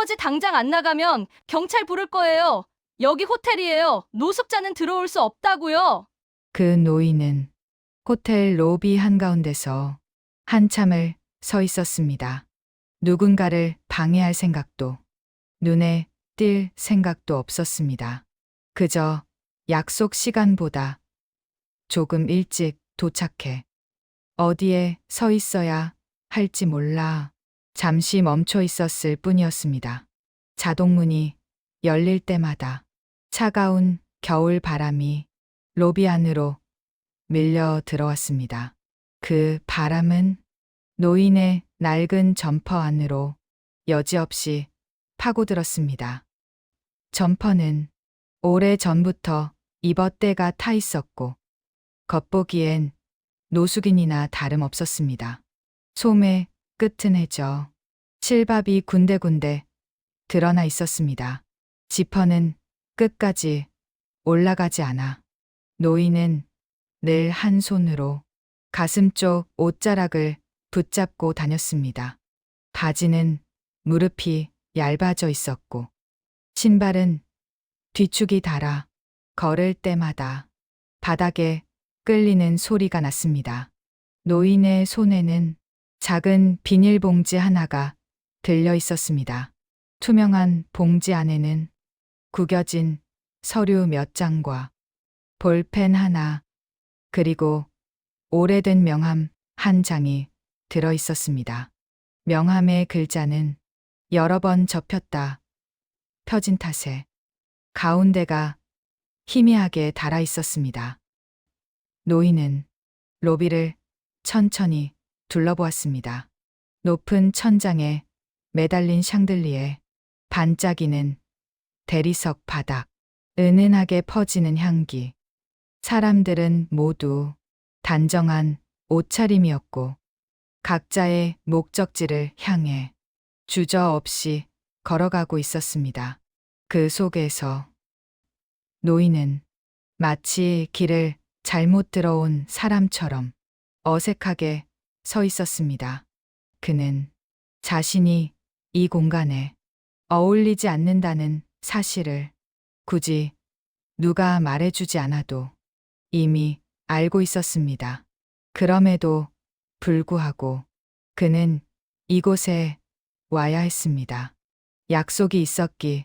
할아버지 당장 안 나가면 경찰 부를 거예요. 여기 호텔이에요. 노숙자는 들어올 수 없다고요. 그 노인은 호텔 로비 한가운데서 한참을 서 있었습니다. 누군가를 방해할 생각도, 눈에 띌 생각도 없었습니다. 그저 약속 시간보다 조금 일찍 도착해 어디에 서 있어야 할지 몰라 잠시 멈춰 있었을 뿐이었습니다. 자동문이 열릴 때마다 차가운 겨울 바람이 로비 안으로 밀려 들어왔습니다. 그 바람은 노인의 낡은 점퍼 안으로 여지없이 파고들었습니다. 점퍼는 오래 전부터 입어때가 타 있었고 겉보기엔 노숙인이나 다름없었습니다. 소매 끝은 해져 칠밥이 군데군데 드러나 있었습니다. 지퍼는 끝까지 올라가지 않아 노인은 늘 한 손으로 가슴 쪽 옷자락을 붙잡고 다녔습니다. 바지는 무릎이 얇아져 있었고 신발은 뒤축이 닳아 걸을 때마다 바닥에 끌리는 소리가 났습니다. 노인의 손에는 작은 비닐봉지 하나가 들려 있었습니다. 투명한 봉지 안에는 구겨진 서류 몇 장과 볼펜 하나 그리고 오래된 명함 한 장이 들어 있었습니다. 명함의 글자는 여러 번 접혔다 펴진 탓에 가운데가 희미하게 달아 있었습니다. 노인은 로비를 천천히 둘러보았습니다. 높은 천장에 매달린 샹들리에 반짝이는 대리석 바닥, 은은하게 퍼지는 향기. 사람들은 모두 단정한 옷차림이었고 각자의 목적지를 향해 주저없이 걸어가고 있었습니다. 그 속에서 노인은 마치 길을 잘못 들어온 사람처럼 어색하게 서 있었습니다. 그는 자신이 이 공간에 어울리지 않는다는 사실을 굳이 누가 말해주지 않아도 이미 알고 있었습니다. 그럼에도 불구하고 그는 이곳에 와야 했습니다. 약속이 있었기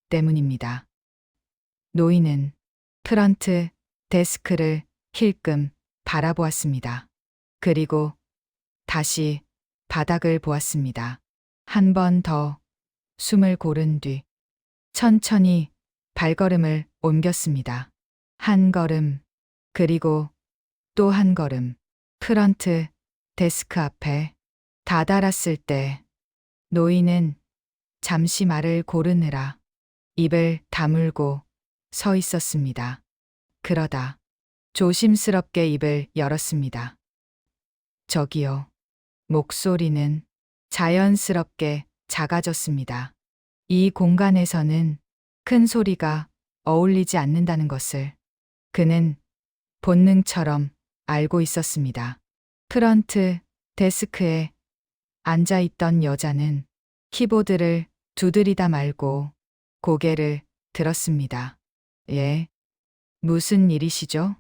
때문입니다. 노인은 프런트 데스크를 힐끔 바라보았습니다. 그리고 다시 바닥을 보았습니다. 한 번 더 숨을 고른 뒤 천천히 발걸음을 옮겼습니다. 한 걸음, 그리고 또 한 걸음. 프런트 데스크 앞에 다다랐을 때 노인은 잠시 말을 고르느라 입을 다물고 서 있었습니다. 그러다 조심스럽게 입을 열었습니다. 저기요. 목소리는 자연스럽게 작아졌습니다. 이 공간에서는 큰 소리가 어울리지 않는다는 것을 그는 본능처럼 알고 있었습니다. 프런트 데스크에 앉아있던 여자는 키보드를 두드리다 말고 고개를 들었습니다. 예, 무슨 일이시죠?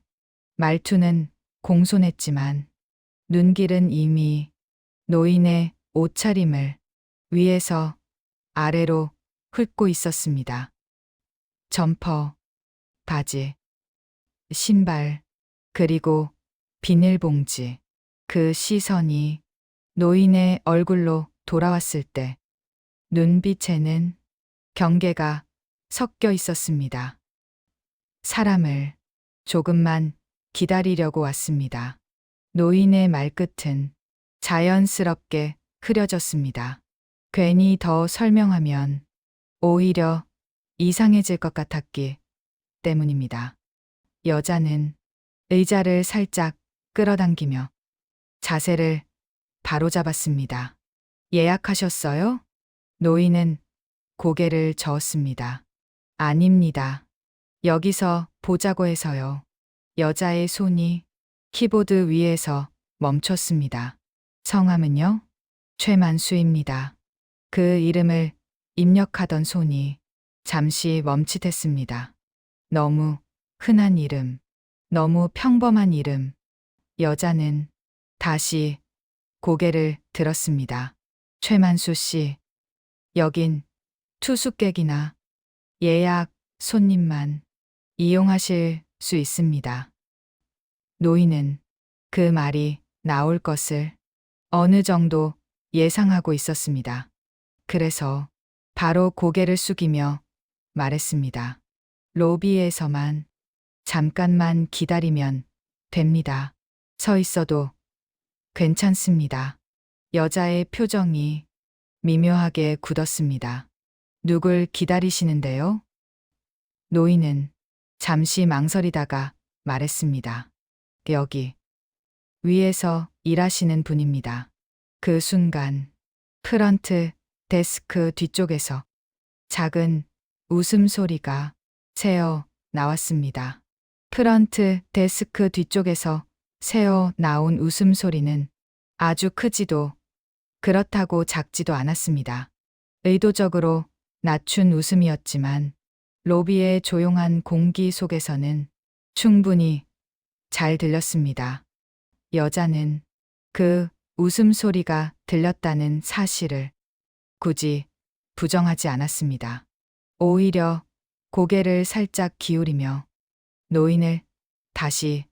말투는 공손했지만 눈길은 이미 노인의 옷차림을 위에서 아래로 훑고 있었습니다. 점퍼, 바지, 신발, 그리고 비닐봉지. 그 시선이 노인의 얼굴로 돌아왔을 때 눈빛에는 경계가 섞여 있었습니다. 사람을 조금만 기다리려고 왔습니다. 노인의 말끝은 자연스럽게 흐려졌습니다. 괜히 더 설명하면 오히려 이상해질 것 같았기 때문입니다. 여자는 의자를 살짝 끌어당기며 자세를 바로잡았습니다. 예약하셨어요? 노인은 고개를 저었습니다. 아닙니다. 여기서 보자고 해서요. 여자의 손이 키보드 위에서 멈췄습니다. 성함은요? 최만수입니다. 그 이름을 입력하던 손이 잠시 멈칫했습니다. 너무 흔한 이름, 너무 평범한 이름. 여자는 다시 고개를 들었습니다. 최만수 씨, 여긴 투숙객이나 예약 손님만 이용하실 수 있습니다. 노인은 그 말이 나올 것을 어느 정도 예상하고 있었습니다. 그래서 바로 고개를 숙이며 말했습니다. 로비에서만 잠깐만 기다리면 됩니다. 서 있어도 괜찮습니다. 여자의 표정이 미묘하게 굳었습니다. 누굴 기다리시는데요? 노인은 잠시 망설이다가 말했습니다. 여기 위에서 일하시는 분입니다. 그 순간 프런트 데스크 뒤쪽에서 작은 웃음소리가 새어 나왔습니다. 프런트 데스크 뒤쪽에서 새어 나온 웃음소리는 아주 크지도 그렇다고 작지도 않았습니다. 의도적으로 낮춘 웃음이었지만 로비의 조용한 공기 속에서는 충분히 잘 들렸습니다. 여자는 그 웃음소리가 들렸다는 사실을 굳이 부정하지 않았습니다. 오히려 고개를 살짝 기울이며 노인을 다시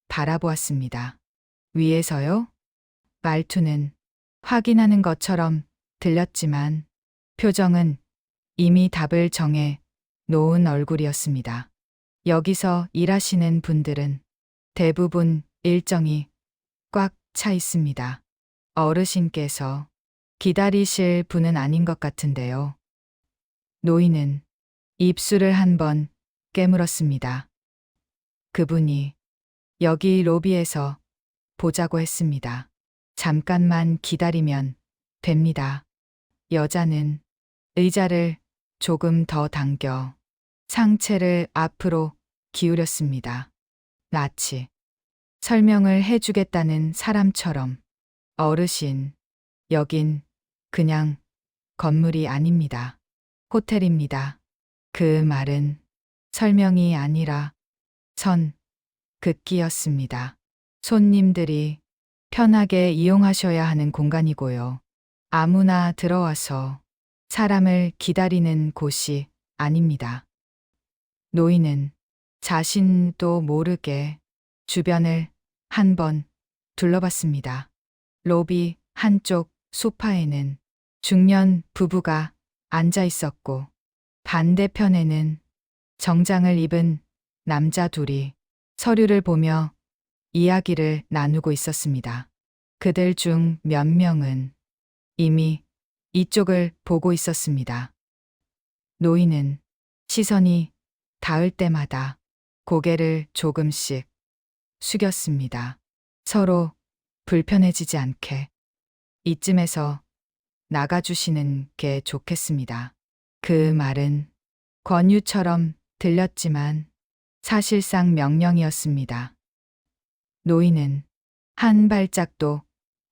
바라보았습니다. 위에서요? 말투는 확인하는 것처럼 들렸지만 표정은 이미 답을 정해 놓은 얼굴이었습니다. 여기서 일하시는 분들은 대부분 일정이 꽉 차 있습니다. 어르신께서 기다리실 분은 아닌 것 같은데요. 노인은 입술을 한번 깨물었습니다. 그분이 여기 로비에서 보자고 했습니다. 잠깐만 기다리면 됩니다. 여자는 의자를 조금 더 당겨 상체를 앞으로 기울였습니다. 마치 설명을 해주겠다는 사람처럼. 어르신, 여긴 그냥 건물이 아닙니다. 호텔입니다. 그 말은 설명이 아니라 선 긋기였습니다. 손님들이 편하게 이용하셔야 하는 공간이고요. 아무나 들어와서 사람을 기다리는 곳이 아닙니다. 노인은 자신도 모르게 주변을 한번 둘러봤습니다. 로비 한쪽 소파에는 중년 부부가 앉아 있었고 반대편에는 정장을 입은 남자 둘이 서류를 보며 이야기를 나누고 있었습니다. 그들 중 몇 명은 이미 이쪽을 보고 있었습니다. 노인은 시선이 닿을 때마다 고개를 조금씩 숙였습니다. 서로 불편해지지 않게 이쯤에서 나가주시는 게 좋겠습니다. 그 말은 권유처럼 들렸지만 사실상 명령이었습니다. 노인은 한 발짝도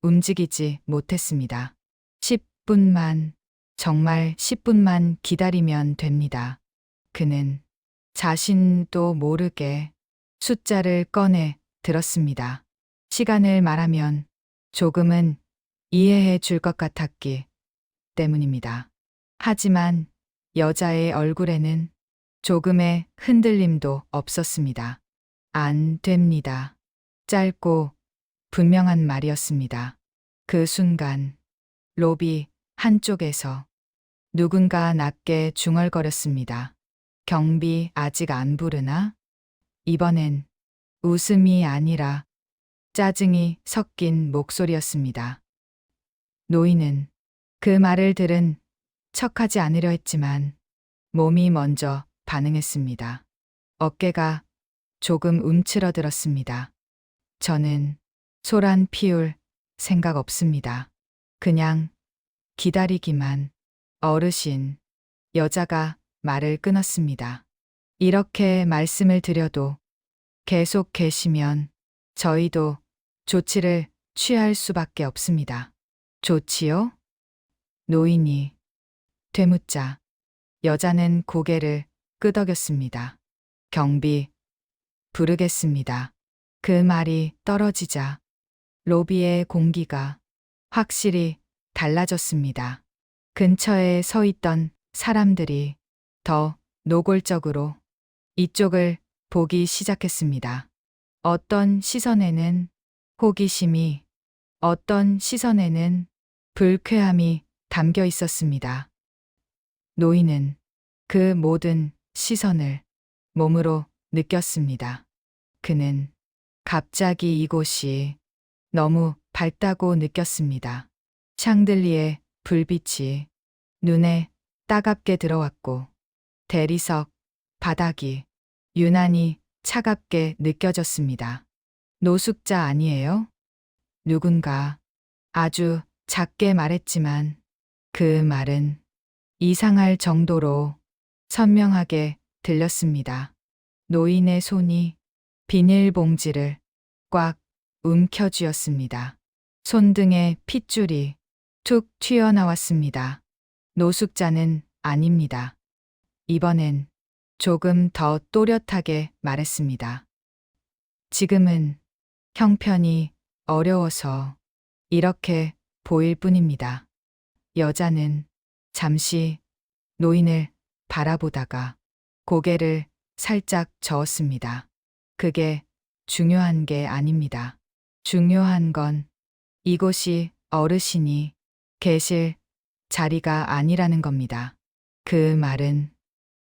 움직이지 못했습니다. 10분만, 정말 10분만 기다리면 됩니다. 그는 자신도 모르게 숫자를 꺼내 들었습니다. 시간을 말하면 조금은 이해해 줄 것 같았기 때문입니다. 하지만 여자의 얼굴에는 조금의 흔들림도 없었습니다. 안 됩니다. 짧고 분명한 말이었습니다. 그 순간 로비 한쪽에서 누군가 낮게 중얼거렸습니다. 경비 아직 안 부르나? 이번엔 웃음이 아니라 짜증이 섞인 목소리였습니다. 노인은 그 말을 들은 척하지 않으려 했지만 몸이 먼저 반응했습니다. 어깨가 조금 움츠러들었습니다. 저는 소란 피울 생각 없습니다. 그냥 기다리기만. 어르신, 여자가 말을 끊었습니다. 이렇게 말씀을 드려도 계속 계시면 저희도 조치를 취할 수밖에 없습니다. 조치요? 노인이 되묻자 여자는 고개를 끄덕였습니다. 경비 부르겠습니다. 그 말이 떨어지자 로비의 공기가 확실히 달라졌습니다. 근처에 서 있던 사람들이 더 노골적으로 이쪽을 보기 시작했습니다. 어떤 시선에는 호기심이, 어떤 시선에는 불쾌함이 담겨 있었습니다. 노인은 그 모든 시선을 몸으로 느꼈습니다. 그는 갑자기 이곳이 너무 밝다고 느꼈습니다. 샹들리에 불빛이 눈에 따갑게 들어왔고 대리석 바닥이 유난히 차갑게 느껴졌습니다. 노숙자 아니에요? 누군가 아주 작게 말했지만 그 말은 이상할 정도로 선명하게 들렸습니다. 노인의 손이 비닐봉지를 꽉 움켜쥐었습니다. 손등에 핏줄이 툭 튀어나왔습니다. 노숙자는 아닙니다. 이번엔 조금 더 또렷하게 말했습니다. 지금은 형편이 어려워서 이렇게 보일 뿐입니다. 여자는 잠시 노인을 바라보다가 고개를 살짝 저었습니다. 그게 중요한 게 아닙니다. 중요한 건 이곳이 어르신이 계실 자리가 아니라는 겁니다. 그 말은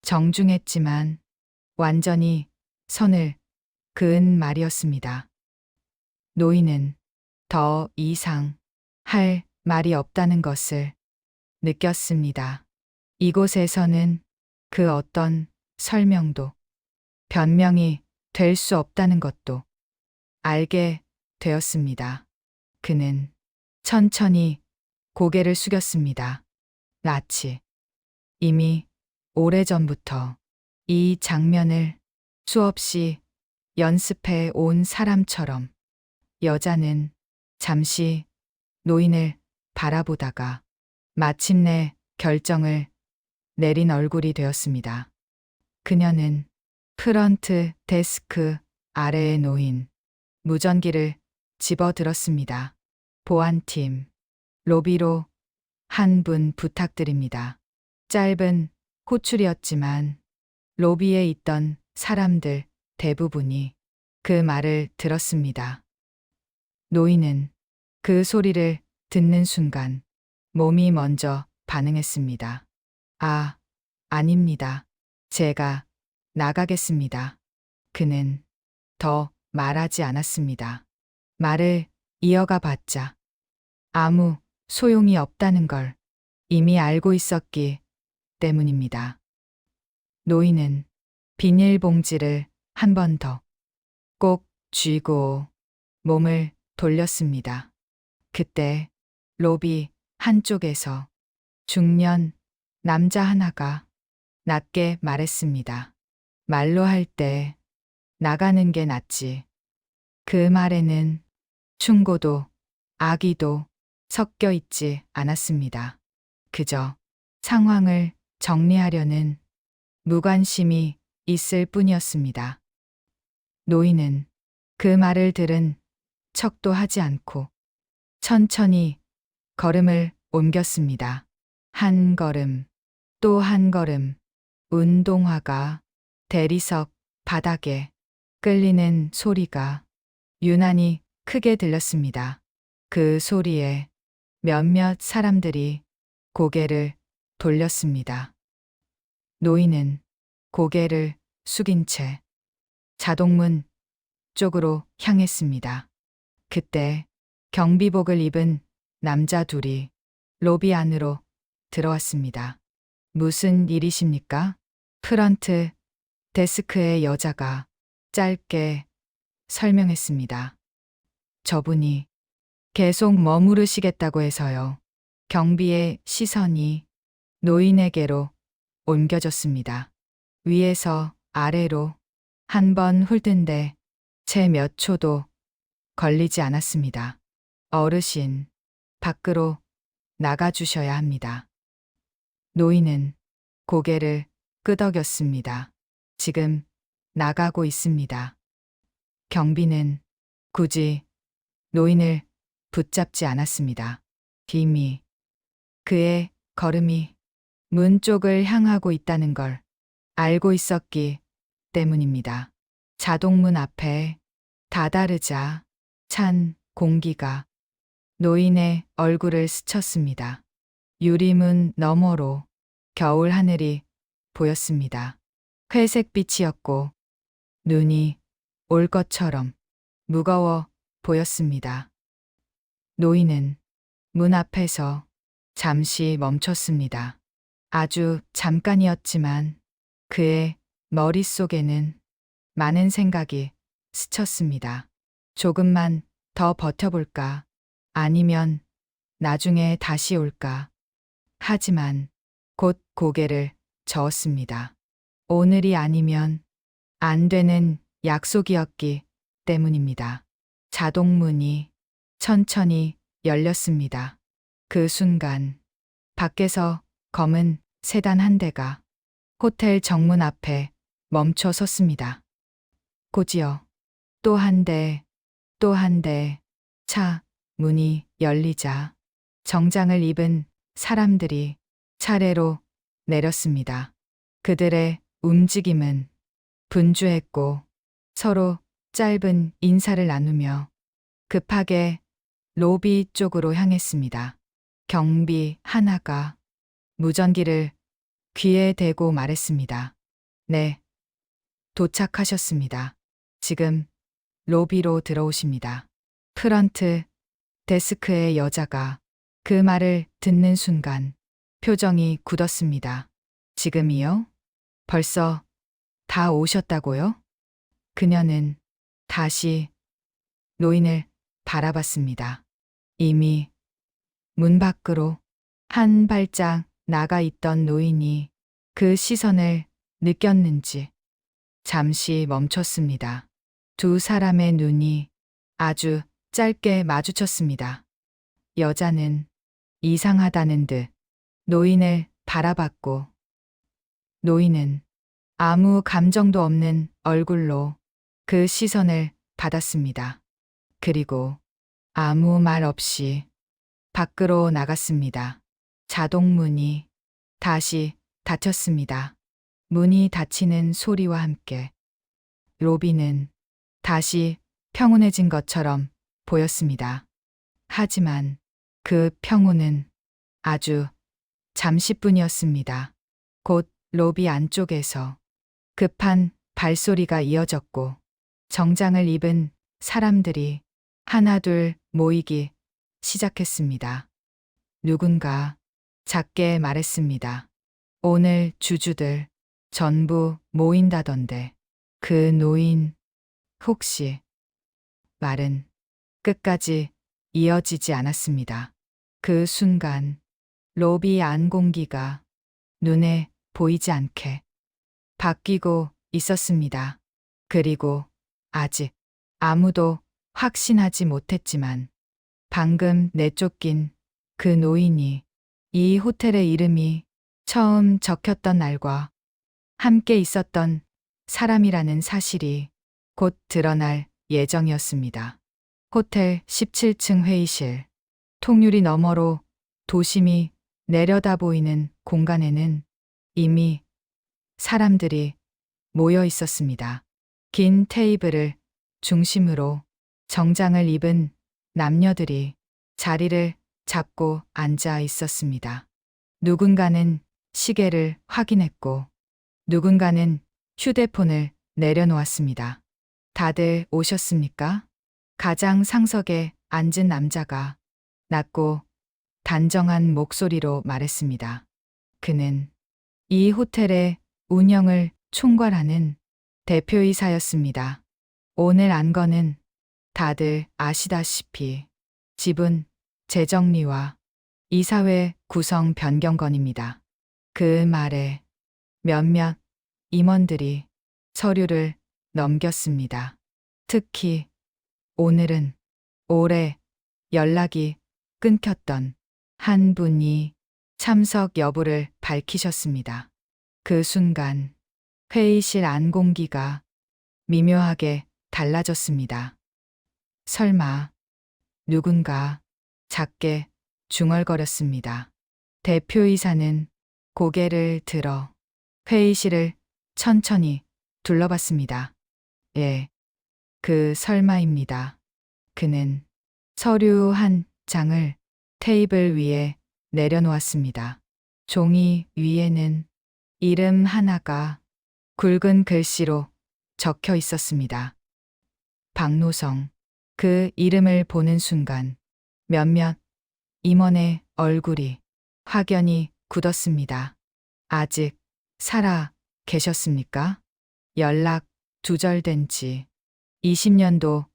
정중했지만 완전히 선을 그은 말이었습니다. 노인은 더 이상 할 말이 없다는 것을 느꼈습니다. 이곳에서는 그 어떤 설명도 변명이 될 수 없다는 것도 알게 되었습니다. 그는 천천히 고개를 숙였습니다. 마치 이미 오래전부터 이 장면을 수없이 연습해 온 사람처럼 여자는 잠시 노인을 바라보다가 마침내 결정을 내린 얼굴이 되었습니다. 그녀는 프런트 데스크 아래에 놓인 무전기를 집어들었습니다. 보안팀, 로비로 한 분 부탁드립니다. 짧은 호출이었지만 로비에 있던 사람들 대부분이 그 말을 들었습니다. 노인은 그 소리를 듣는 순간 몸이 먼저 반응했습니다. 아, 아닙니다. 제가 나가겠습니다. 그는 더 말하지 않았습니다. 말을 이어가 봤자 아무 소용이 없다는 걸 이미 알고 있었기 때문입니다. 노인은 비닐봉지를 한 번 더 꼭 쥐고 몸을 돌렸습니다. 그때 로비 한쪽에서 중년 남자 하나가 낮게 말했습니다. 말로 할 때 나가는 게 낫지. 그 말에는 충고도 악의도 섞여 있지 않았습니다. 그저 상황을 정리하려는 무관심이 있을 뿐이었습니다. 노인은 그 말을 들은 척도 하지 않고 천천히 걸음을 옮겼습니다. 한 걸음, 또 한 걸음, 운동화가 대리석 바닥에 끌리는 소리가 유난히 크게 들렸습니다. 그 소리에 몇몇 사람들이 고개를 돌렸습니다. 노인은 고개를 숙인 채 자동문 쪽으로 향했습니다. 그때 경비복을 입은 남자 둘이 로비 안으로 들어왔습니다. 무슨 일이십니까? 프런트 데스크의 여자가 짧게 설명했습니다. 저분이 계속 머무르시겠다고 해서요. 경비의 시선이 노인에게로 옮겨졌습니다. 위에서 아래로 한 번 훑은데 채 몇 초도 걸리지 않았습니다. 어르신, 밖으로 나가주셔야 합니다. 노인은 고개를 끄덕였습니다. 지금 나가고 있습니다. 경비는 굳이 노인을 붙잡지 않았습니다. 이미 그의 걸음이 문 쪽을 향하고 있다는 걸 알고 있었기 때문입니다. 자동문 앞에 다다르자 찬 공기가 노인의 얼굴을 스쳤습니다. 유리문 너머로 겨울 하늘이 보였습니다. 회색빛이었고 눈이 올 것처럼 무거워 보였습니다. 노인은 문 앞에서 잠시 멈췄습니다. 아주 잠깐이었지만 그의 머릿속에는 많은 생각이 스쳤습니다. 조금만 더 버텨볼까? 아니면 나중에 다시 올까? 하지만 곧 고개를 저었습니다. 오늘이 아니면 안 되는 약속이었기 때문입니다. 자동문이 천천히 열렸습니다. 그 순간 밖에서 검은 세단 한 대가 호텔 정문 앞에 멈춰 섰습니다. 곧이어 또 한 대, 또 한 대, 차 문이 열리자 정장을 입은 사람들이 차례로 내렸습니다. 그들의 움직임은 분주했고 서로 짧은 인사를 나누며 급하게 로비 쪽으로 향했습니다. 경비 하나가 무전기를 귀에 대고 말했습니다. 네, 도착하셨습니다. 지금 로비로 들어오십니다. 프런트 데스크의 여자가 그 말을 듣는 순간 표정이 굳었습니다. 지금이요? 벌써 다 오셨다고요? 그녀는 다시 노인을 바라봤습니다. 이미 문 밖으로 한 발짝 나가 있던 노인이 그 시선을 느꼈는지 잠시 멈췄습니다. 두 사람의 눈이 아주 짧게 마주쳤습니다. 여자는 이상하다는 듯 노인을 바라봤고 노인은 아무 감정도 없는 얼굴로 그 시선을 받았습니다. 그리고 아무 말 없이 밖으로 나갔습니다. 자동문이 다시 닫혔습니다. 문이 닫히는 소리와 함께 로비는 다시 평온해진 것처럼 보였습니다. 하지만 그 평온은 아주 잠시뿐이었습니다. 곧 로비 안쪽에서 급한 발소리가 이어졌고 정장을 입은 사람들이 하나둘 모이기 시작했습니다. 누군가 작게 말했습니다. 오늘 주주들 전부 모인다던데 그 노인 혹시 말은 끝까지 이어지지 않았습니다. 그 순간 로비 안 공기가 눈에 보이지 않게 바뀌고 있었습니다. 그리고 아직 아무도 확신하지 못했지만 방금 내쫓긴 그 노인이 이 호텔의 이름이 처음 적혔던 날과 함께 있었던 사람이라는 사실이 곧 드러날 예정이었습니다. 호텔 17층 회의실, 통유리 너머로 도심이 내려다 보이는 공간에는 이미 사람들이 모여 있었습니다. 긴 테이블을 중심으로 정장을 입은 남녀들이 자리를 잡고 앉아 있었습니다. 누군가는 시계를 확인했고 누군가는 휴대폰을 내려놓았습니다. 다들 오셨습니까? 가장 상석에 앉은 남자가 낮고 단정한 목소리로 말했습니다. 그는 이 호텔의 운영을 총괄하는 대표이사였습니다. 오늘 안건은 다들 아시다시피 지분 재정리와 이사회 구성 변경 건입니다. 그 말에 몇몇 임원들이 서류를 넘겼습니다. 특히 오늘은 오래 연락이 끊겼던 한 분이 참석 여부를 밝히셨습니다. 그 순간 회의실 안 공기가 미묘하게 달라졌습니다. 설마 누군가 작게 중얼거렸습니다. 대표이사는 고개를 들어 회의실을 천천히 둘러봤습니다. 예, 그 설마입니다. 그는 서류 한 장을 테이블 위에 내려놓았습니다. 종이 위에는 이름 하나가 굵은 글씨로 적혀 있었습니다. 박노성. 그 이름을 보는 순간 몇몇 임원의 얼굴이 확연히 굳었습니다. 아직 살아 계셨습니까? 연락 두절된 지 20년도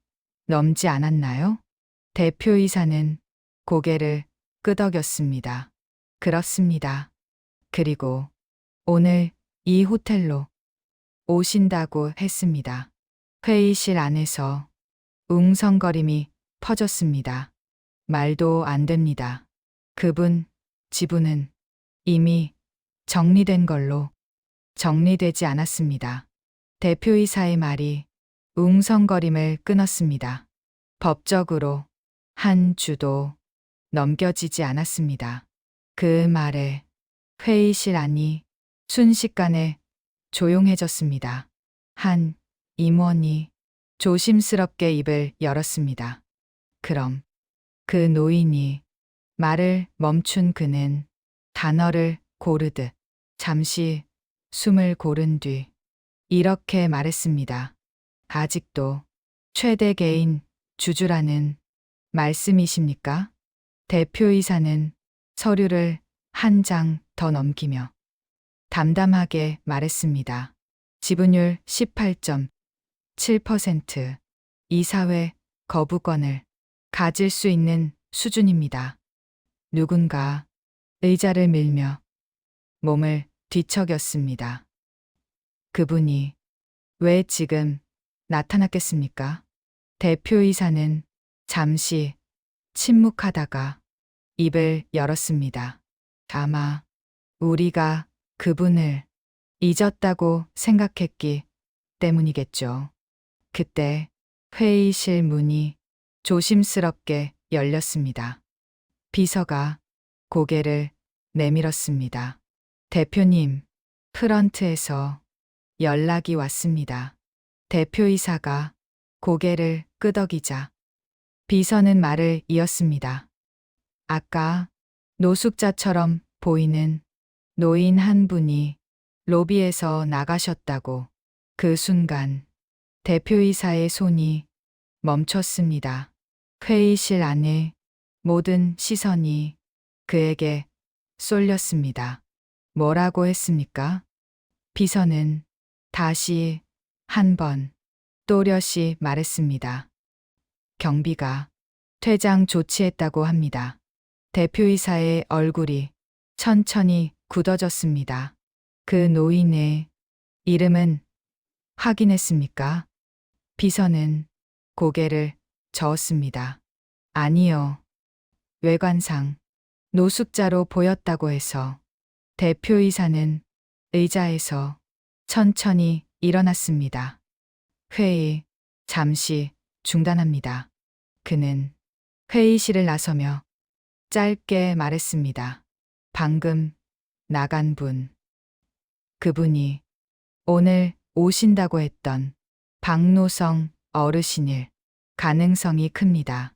넘지 않았나요? 대표이사는 고개를 끄덕였습니다. 그렇습니다. 그리고 오늘 이 호텔로 오신다고 했습니다. 회의실 안에서 웅성거림이 퍼졌습니다. 말도 안 됩니다. 그분 지분은 이미 정리된 걸로 정리되지 않았습니다. 대표이사의 말이 웅성거림을 끊었습니다. 법적으로 한 주도 넘겨지지 않았습니다. 그 말에 회의실 안이 순식간에 조용해졌습니다. 한 임원이 조심스럽게 입을 열었습니다. 그럼 그 노인이 말을 멈춘 그는 단어를 고르듯 잠시 숨을 고른 뒤 이렇게 말했습니다. 아직도 최대 개인 주주라는 말씀이십니까? 대표이사는 서류를 한 장 더 넘기며 담담하게 말했습니다. 지분율 18.7%, 이사회 거부권을 가질 수 있는 수준입니다. 누군가 의자를 밀며 몸을 뒤척였습니다. 그분이 왜 지금 나타났겠습니까? 대표이사는 잠시 침묵하다가 입을 열었습니다. 아마 우리가 그분을 잊었다고 생각했기 때문이겠죠. 그때 회의실 문이 조심스럽게 열렸습니다. 비서가 고개를 내밀었습니다. 대표님, 프런트에서 연락이 왔습니다. 대표이사가 고개를 끄덕이자 비서는 말을 이었습니다. 아까 노숙자처럼 보이는 노인 한 분이 로비에서 나가셨다고. 그 순간 대표이사의 손이 멈췄습니다. 회의실 안에 모든 시선이 그에게 쏠렸습니다. 뭐라고 했습니까? 비서는 다시 한 번 또렷이 말했습니다. 경비가 퇴장 조치했다고 합니다. 대표이사의 얼굴이 천천히 굳어졌습니다. 그 노인의 이름은 확인했습니까? 비서는 고개를 저었습니다. 아니요. 외관상 노숙자로 보였다고 해서. 대표이사는 의자에서 천천히 일어났습니다. 회의 잠시 중단합니다. 그는 회의실을 나서며 짧게 말했습니다. 방금 나간 분. 그분이 오늘 오신다고 했던 박노성 어르신일 가능성이 큽니다.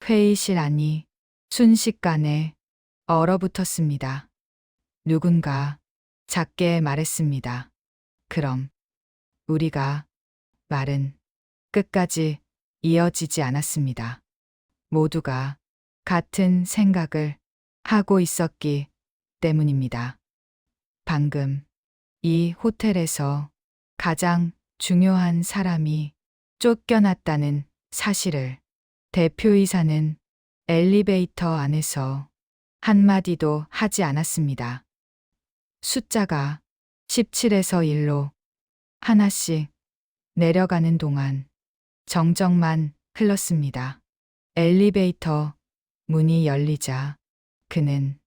회의실 안이 순식간에 얼어붙었습니다. 누군가 작게 말했습니다. 그럼 우리가 말은 끝까지 이어지지 않았습니다. 모두가 같은 생각을 하고 있었기 때문입니다. 방금 이 호텔에서 가장 중요한 사람이 쫓겨났다는 사실을 대표이사는 엘리베이터 안에서 한마디도 하지 않았습니다. 숫자가 17에서 1로 하나씩 내려가는 동안 정적만 흘렀습니다. 엘리베이터 문이 열리자 그는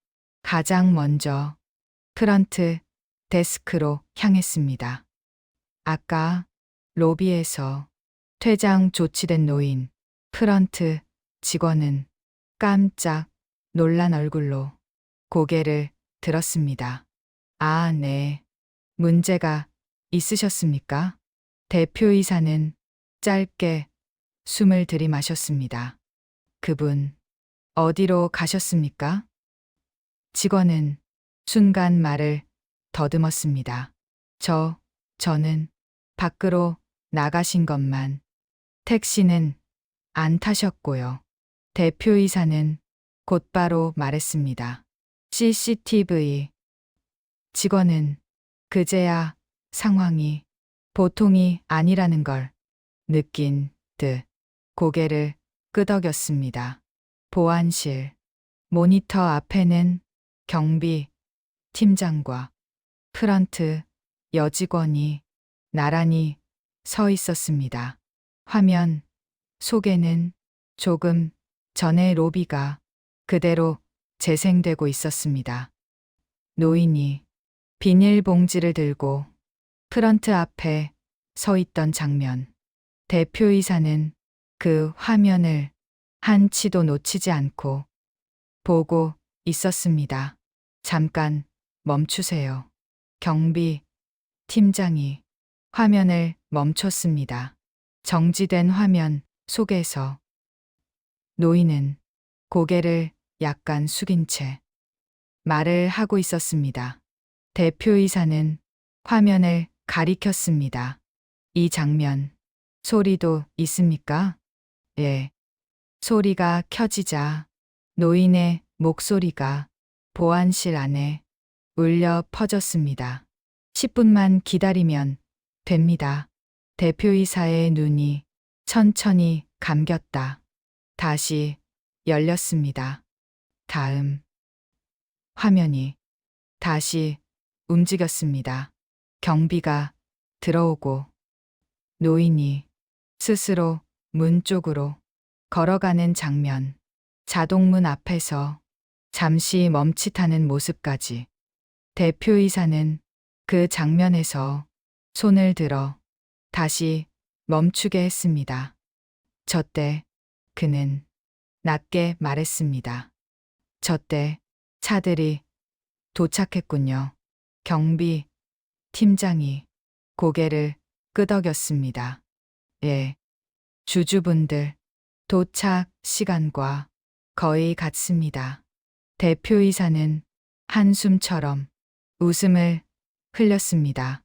가장 먼저 프런트 데스크로 향했습니다. 아까 로비에서 퇴장 조치된 노인 프런트 직원은 깜짝 놀란 얼굴로 고개를 들었습니다. 아, 네. 문제가 있으셨습니까? 대표이사는 짧게 숨을 들이마셨습니다. 그분, 어디로 가셨습니까? 직원은 순간 말을 더듬었습니다. 저는 밖으로 나가신 것만. 택시는 안 타셨고요. 대표이사는 곧바로 말했습니다. CCTV. 직원은 그제야 상황이 보통이 아니라는 걸 느낀 듯 고개를 끄덕였습니다. 보안실 모니터 앞에는 경비 팀장과 프런트 여직원이 나란히 서 있었습니다. 화면 속에는 조금 전의 로비가 그대로 재생되고 있었습니다. 노인이 비닐봉지를 들고 프런트 앞에 서 있던 장면. 대표이사는 그 화면을 한치도 놓치지 않고 보고 있었습니다. 잠깐 멈추세요. 경비 팀장이 화면을 멈췄습니다. 정지된 화면 속에서 노인은 고개를 약간 숙인 채 말을 하고 있었습니다. 대표이사는 화면을 가리켰습니다. 이 장면, 소리도 있습니까? 예. 소리가 켜지자 노인의 목소리가 보안실 안에 울려 퍼졌습니다. 10분만 기다리면 됩니다. 대표이사의 눈이 천천히 감겼다. 다시 열렸습니다. 다음 화면이 다시 움직였습니다. 경비가 들어오고 노인이 스스로 문 쪽으로 걸어가는 장면, 자동문 앞에서 잠시 멈칫하는 모습까지. 대표이사는 그 장면에서 손을 들어 다시 멈추게 했습니다. 저때 그는 낮게 말했습니다. 저때 차들이 도착했군요. 경비 팀장이 고개를 끄덕였습니다. 예. 주주분들 도착 시간과 거의 같습니다. 대표이사는 한숨처럼 웃음을 흘렸습니다.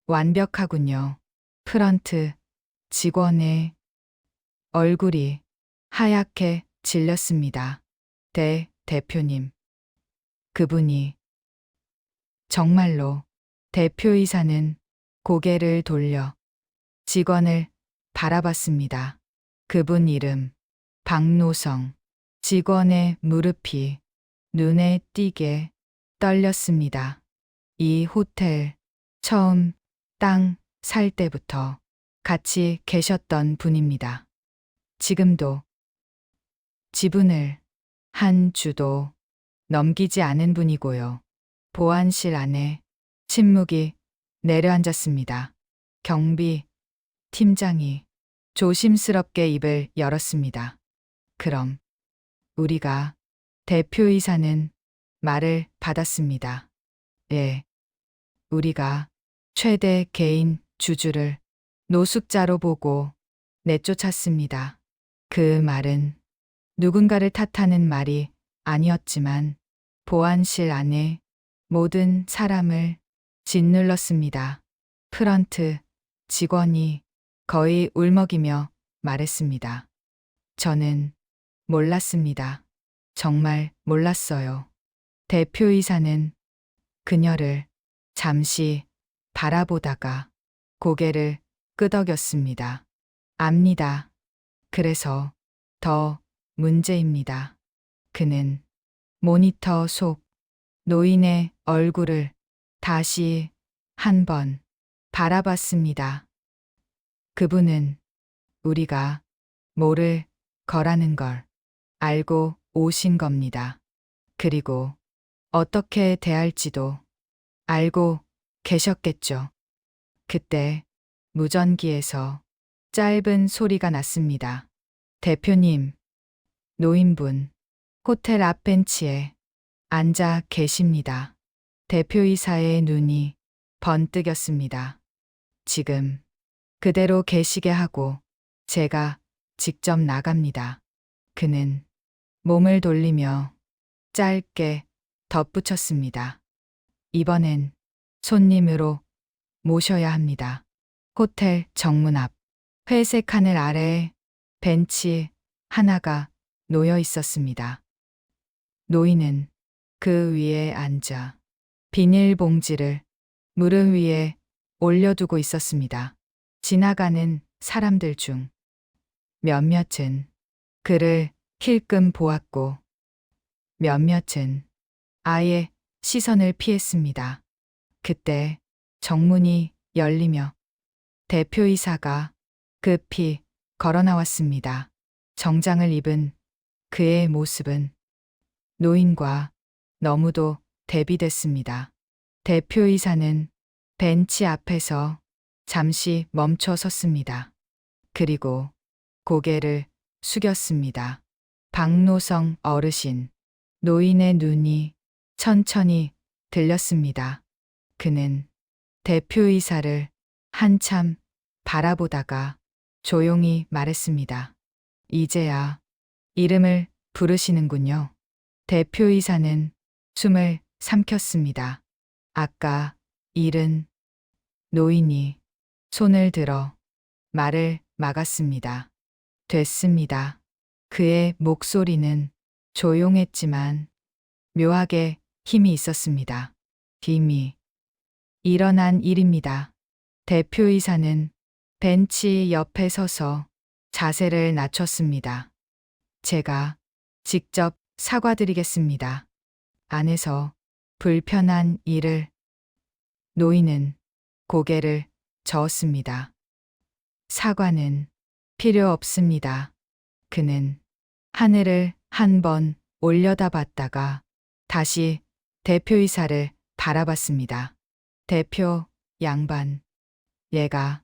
완벽하군요. 프런트 직원의 얼굴이 하얗게 질렸습니다. 대표님. 그분이 정말로. 대표이사는 고개를 돌려 직원을 바라봤습니다. 그분 이름 박노성. 직원의 무릎이 눈에 띄게 떨렸습니다. 이 호텔 처음 땅 살 때부터 같이 계셨던 분입니다. 지금도 지분을 한 주도 넘기지 않은 분이고요. 보안실 안에 침묵이 내려앉았습니다. 경비 팀장이 조심스럽게 입을 열었습니다. 그럼 우리가 대표이사는 말을 받았습니다. 예. 우리가 최대 개인 주주를 노숙자로 보고 내쫓았습니다. 그 말은 누군가를 탓하는 말이 아니었지만 보안실 안에 모든 사람을 짓눌렀습니다. 프런트 직원이 거의 울먹이며 말했습니다. 저는 몰랐습니다. 정말 몰랐어요. 대표이사는 그녀를 잠시 바라보다가 고개를 끄덕였습니다. 압니다. 그래서 더 문제입니다. 그는 모니터 속 노인의 얼굴을 다시 한 번 바라봤습니다. 그분은 우리가 모를 거라는 걸 알고 오신 겁니다. 그리고 어떻게 대할지도 알고 계셨겠죠. 그때 무전기에서 짧은 소리가 났습니다. 대표님, 노인분, 호텔 앞 벤치에 앉아 계십니다. 대표이사의 눈이 번뜩였습니다. 지금 그대로 계시게 하고 제가 직접 나갑니다. 그는 몸을 돌리며 짧게 덧붙였습니다. 이번엔 손님으로 모셔야 합니다. 호텔 정문 앞 회색 하늘 아래에 벤치 하나가 놓여 있었습니다. 노인은 그 위에 앉아 비닐봉지를 무릎 위에 올려두고 있었습니다. 지나가는 사람들 중 몇몇은 그를 힐끔 보았고 몇몇은 아예 시선을 피했습니다. 그때 정문이 열리며 대표이사가 급히 걸어 나왔습니다. 정장을 입은 그의 모습은 노인과 너무도 대비됐습니다. 대표이사는 벤치 앞에서 잠시 멈춰 섰습니다. 그리고 고개를 숙였습니다. 박노성 어르신, 노인의 눈이 천천히 들렸습니다. 그는 대표이사를 한참 바라보다가 조용히 말했습니다. 이제야 이름을 부르시는군요. 대표이사는 숨을 삼켰습니다. 아까 일은 노인이 손을 들어 말을 막았습니다. 됐습니다. 그의 목소리는 조용했지만 묘하게 힘이 있었습니다. 이미 일어난 일입니다. 대표이사는 벤치 옆에 서서 자세를 낮췄습니다. 제가 직접 사과드리겠습니다. 안에서 불편한 일을. 노인은 고개를 저었습니다. 사과는 필요 없습니다. 그는 하늘을 한 번 올려다봤다가 다시 대표이사를 바라봤습니다. 대표 양반, 얘가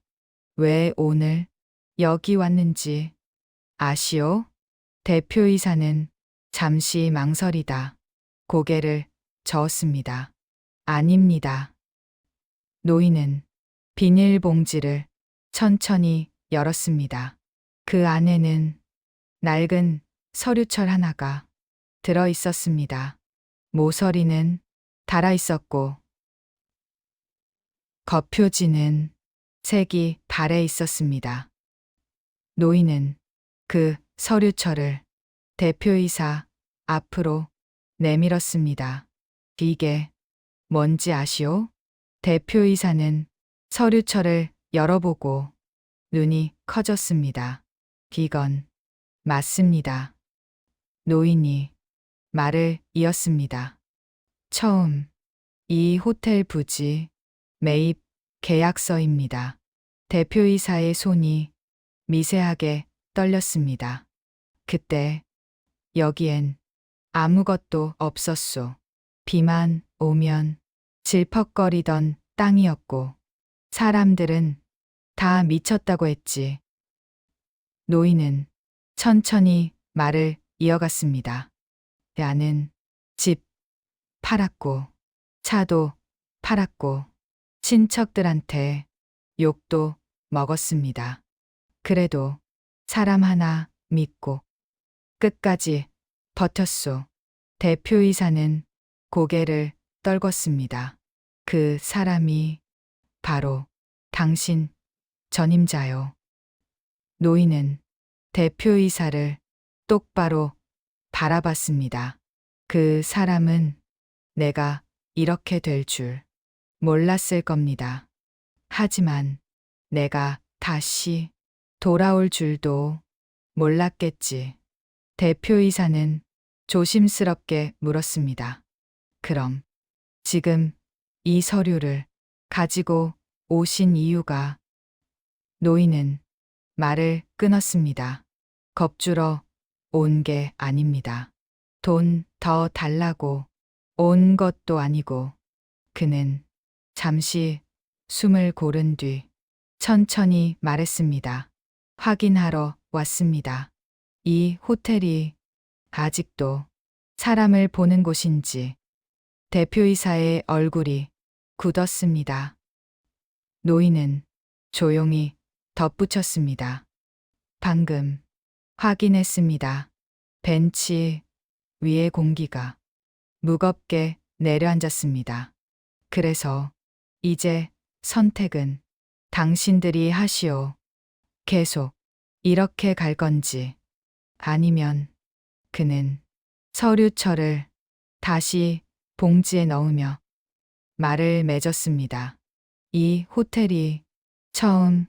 왜 오늘 여기 왔는지 아시오? 대표이사는 잠시 망설이다 고개를 저었습니다. 아닙니다. 노인은 비닐봉지를 천천히 열었습니다. 그 안에는 낡은 서류철 하나가 들어 있었습니다. 모서리는 닳아 있었고 겉표지는 색이 발해 있었습니다. 노인은 그 서류철을 대표이사 앞으로 내밀었습니다. 이게 뭔지 아시오? 대표이사는 서류철을 열어보고 눈이 커졌습니다. 이건 맞습니다. 노인이 말을 이었습니다. 처음 이 호텔 부지 매입 계약서입니다. 대표이사의 손이 미세하게 떨렸습니다. 그때 여기엔 아무것도 없었소. 비만 오면 질퍽거리던 땅이었고 사람들은 다 미쳤다고 했지. 노인은 천천히 말을 이어갔습니다. 나는 집 팔았고 차도 팔았고 친척들한테 욕도 먹었습니다. 그래도 사람 하나 믿고 끝까지 버텼소. 대표이사는 고개를 떨궜습니다. 그 사람이 바로 당신 전임자요. 노인은 대표이사를 똑바로 바라봤습니다. 그 사람은 내가 이렇게 될 줄 몰랐을 겁니다. 하지만 내가 다시 돌아올 줄도 몰랐겠지. 대표이사는 조심스럽게 물었습니다. 그럼 지금 이 서류를 가지고 오신 이유가? 노인은 말을 끊었습니다. 겁주러 온 게 아닙니다. 돈 더 달라고 온 것도 아니고 그는 잠시 숨을 고른 뒤 천천히 말했습니다. 확인하러 왔습니다. 이 호텔이 아직도 사람을 보는 곳인지. 대표이사의 얼굴이 굳었습니다. 노인은 조용히 덧붙였습니다. 방금 확인했습니다. 벤치 위에 공기가 무겁게 내려앉았습니다. 그래서 이제 선택은 당신들이 하시오. 계속 이렇게 갈 건지 아니면. 그는 서류철을 다시 봉지에 넣으며 말을 맺었습니다. 이 호텔이 처음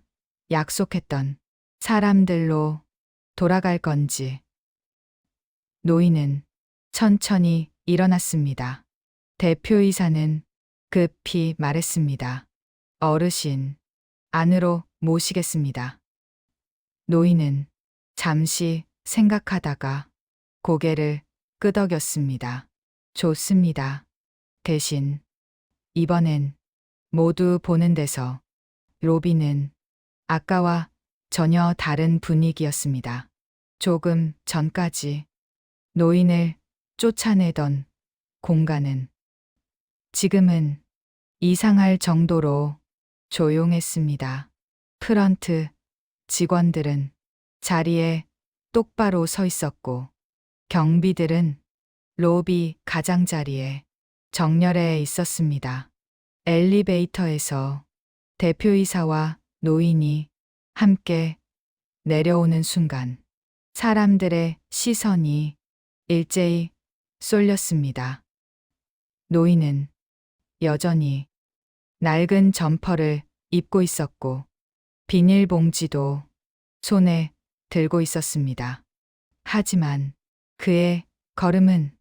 약속했던 사람들로 돌아갈 건지. 노인은 천천히 일어났습니다. 대표이사는 급히 말했습니다. 어르신, 안으로 모시겠습니다. 노인은 잠시 생각하다가 고개를 끄덕였습니다. 좋습니다. 대신 이번엔 모두 보는 데서. 로비는 아까와 전혀 다른 분위기였습니다. 조금 전까지 노인을 쫓아내던 공간은 지금은 이상할 정도로 조용했습니다. 프런트 직원들은 자리에 똑바로 서 있었고 경비들은 로비 가장자리에 정렬해 있었습니다. 엘리베이터에서 대표이사와 노인이 함께 내려오는 순간 사람들의 시선이 일제히 쏠렸습니다. 노인은 여전히 낡은 점퍼를 입고 있었고 비닐봉지도 손에 들고 있었습니다. 하지만 그의 걸음은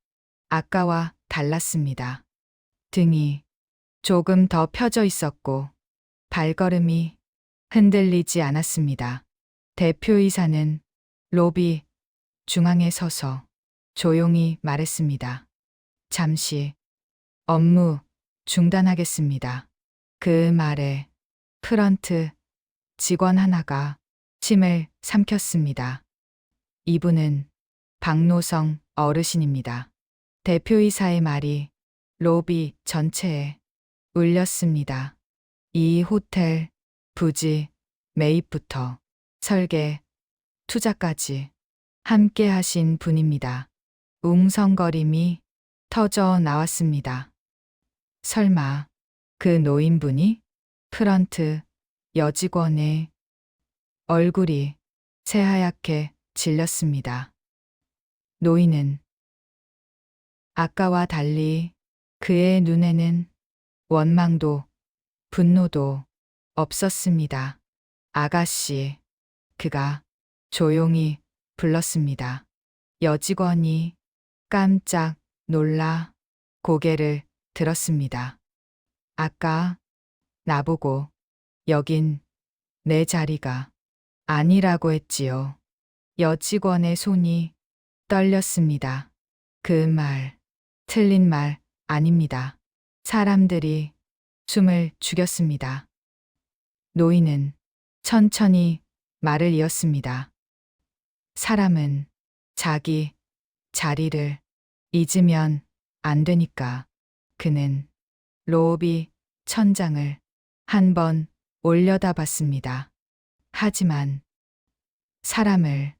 아까와 달랐습니다. 등이 조금 더 펴져 있었고 발걸음이 흔들리지 않았습니다. 대표이사는 로비 중앙에 서서 조용히 말했습니다. 잠시 업무 중단하겠습니다. 그 말에 프런트 직원 하나가 침을 삼켰습니다. 이분은 박노성 어르신입니다. 대표이사의 말이 로비 전체에 울렸습니다. 이 호텔 부지 매입부터 설계, 투자까지 함께 하신 분입니다. 웅성거림이 터져 나왔습니다. 설마 그 노인분이? 프런트 여직원의 얼굴이 새하얗게 질렸습니다. 노인은 아까와 달리 그의 눈에는 원망도 분노도 없었습니다. 아가씨, 그가 조용히 불렀습니다. 여직원이 깜짝 놀라 고개를 들었습니다. 아까 나보고 여긴 내 자리가 아니라고 했지요. 여직원의 손이 떨렸습니다. 그 말, 틀린 말 아닙니다. 사람들이 숨을 죽였습니다. 노인은 천천히 말을 이었습니다. 사람은 자기 자리를 잊으면 안 되니까. 그는 로비 천장을 한번 올려다봤습니다. 하지만 사람을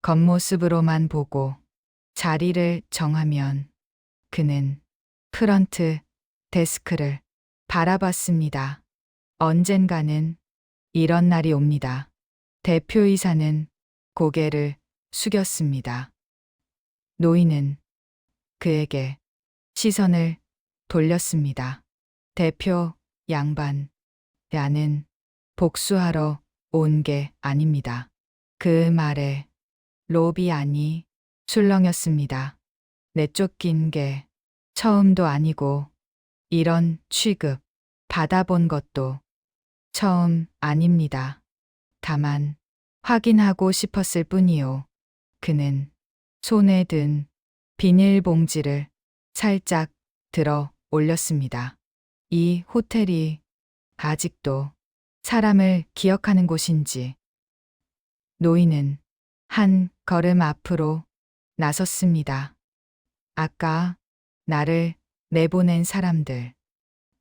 겉모습으로만 보고 자리를 정하면. 그는 프런트 데스크를 바라봤습니다. 언젠가는 이런 날이 옵니다. 대표이사는 고개를 숙였습니다. 노인은 그에게 시선을 돌렸습니다. 대표 양반, 나는 복수하러 온 게 아닙니다. 그 말에 로비 안이 술렁였습니다. 내쫓긴 게 처음도 아니고 이런 취급 받아본 것도 처음 아닙니다. 다만 확인하고 싶었을 뿐이요. 그는 손에 든 비닐봉지를 살짝 들어 올렸습니다. 이 호텔이 아직도 사람을 기억하는 곳인지. 노인은 한 걸음 앞으로 나섰습니다. 아까 나를 내보낸 사람들,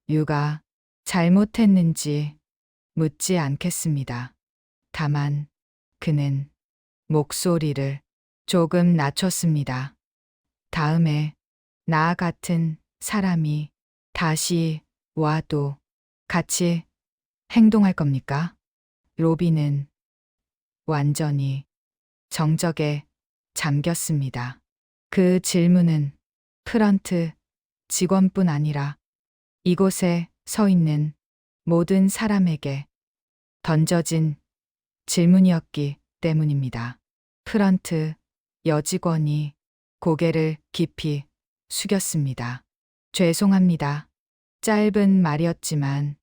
유가 잘못했는지 묻지 않겠습니다. 다만 그는 목소리를 조금 낮췄습니다. 다음에 나 같은 사람이 다시 와도 같이 행동할 겁니까? 로비는 완전히 정적에 잠겼습니다. 그 질문은 프런트 직원뿐 아니라 이곳에 서 있는 모든 사람에게 던져진 질문이었기 때문입니다. 프런트 여직원이 고개를 깊이 숙였습니다. 죄송합니다. 짧은 말이었지만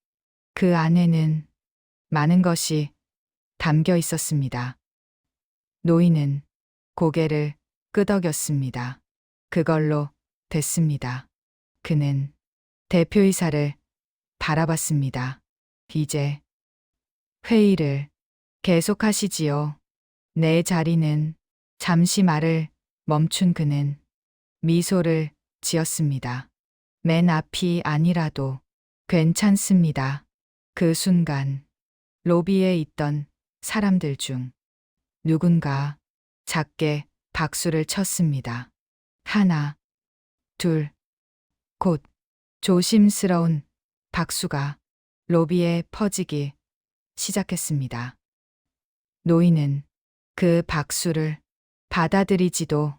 그 안에는 많은 것이 담겨 있었습니다. 노인은 고개를 끄덕였습니다. 그걸로 됐습니다. 그는 대표이사를 바라봤습니다. 이제 회의를 계속하시지요. 내 자리는 잠시 말을 멈춘 그는 미소를 지었습니다. 맨 앞이 아니라도 괜찮습니다. 그 순간 로비에 있던 사람들 중 누군가 작게 박수를 쳤습니다. 하나, 둘, 곧 조심스러운 박수가 로비에 퍼지기 시작했습니다. 노인은 그 박수를 받아들이지도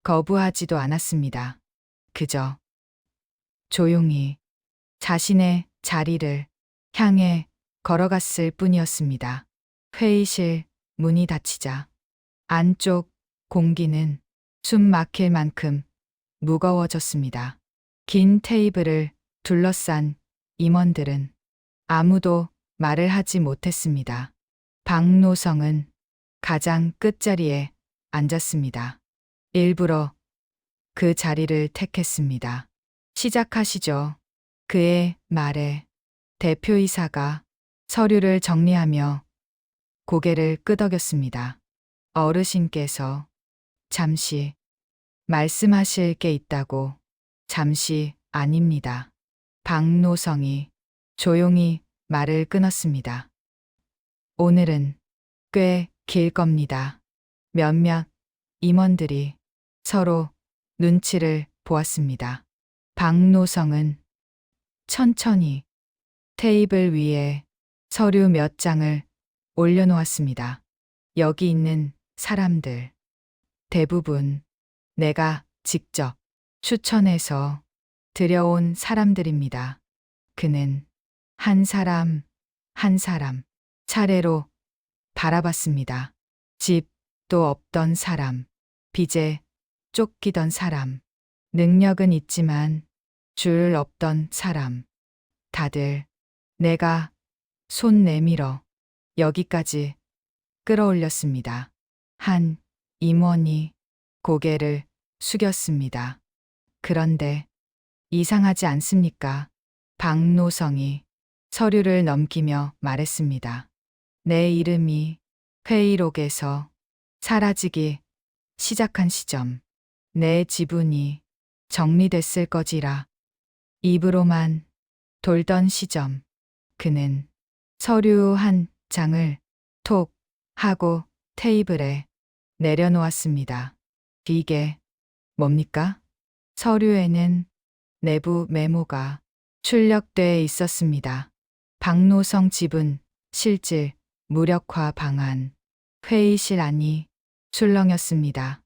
거부하지도 않았습니다. 그저 조용히 자신의 자리를 향해 걸어갔을 뿐이었습니다. 회의실 문이 닫히자 안쪽 공기는 숨 막힐 만큼 무거워졌습니다. 긴 테이블을 둘러싼 임원들은 아무도 말을 하지 못했습니다. 박노성은 가장 끝자리에 앉았습니다. 일부러 그 자리를 택했습니다. 시작하시죠. 그의 말에 대표이사가 서류를 정리하며 고개를 끄덕였습니다. 어르신께서 잠시 말씀하실 게 있다고. 잠시 아닙니다. 박노성이 조용히 말을 끊었습니다. 오늘은 꽤 길 겁니다. 몇몇 임원들이 서로 눈치를 보았습니다. 박노성은 천천히 테이블 위에 서류 몇 장을 올려놓았습니다. 여기 있는 사람들 대부분 내가 직접 추천해서 들여온 사람들입니다. 그는 한 사람 한 사람 차례로 바라봤습니다. 집도 없던 사람, 빚에 쫓기던 사람, 능력은 있지만 줄 없던 사람, 다들 내가 손 내밀어 여기까지 끌어올렸습니다. 한 임원이 고개를 숙였습니다. 그런데 이상하지 않습니까? 박노성이 서류를 넘기며 말했습니다. 내 이름이 회의록에서 사라지기 시작한 시점, 내 지분이 정리됐을 거지라 입으로만 돌던 시점, 그는 서류 한 장을 톡 하고 테이블에 내려놓았습니다. 이게 뭡니까? 서류에는 내부 메모가 출력돼 있었습니다. 박노성 지분 실질 무력화 방안. 회의실 안이 술렁였습니다.